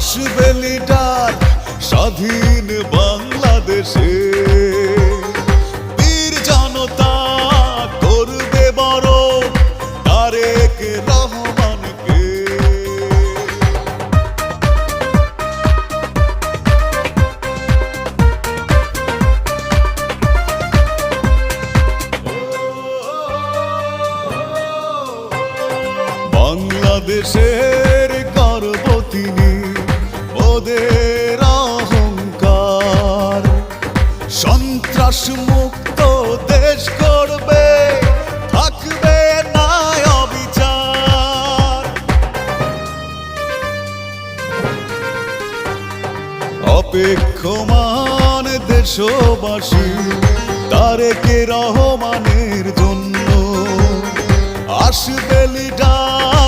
আসবে লিডার স্বাধীন বাংলাদেশে, বীর জনতা করবে বড় তারেক রহমানকে। বাংলাদেশের গর্ব তিনি, ওদের অহংকার। সন্ত্রাস মুক্ত দেশ করবে, থাকবে না অবিচার। অপেক্ষমান দেশবাসী তারেক রহমানের জন্য, আসবে লিডার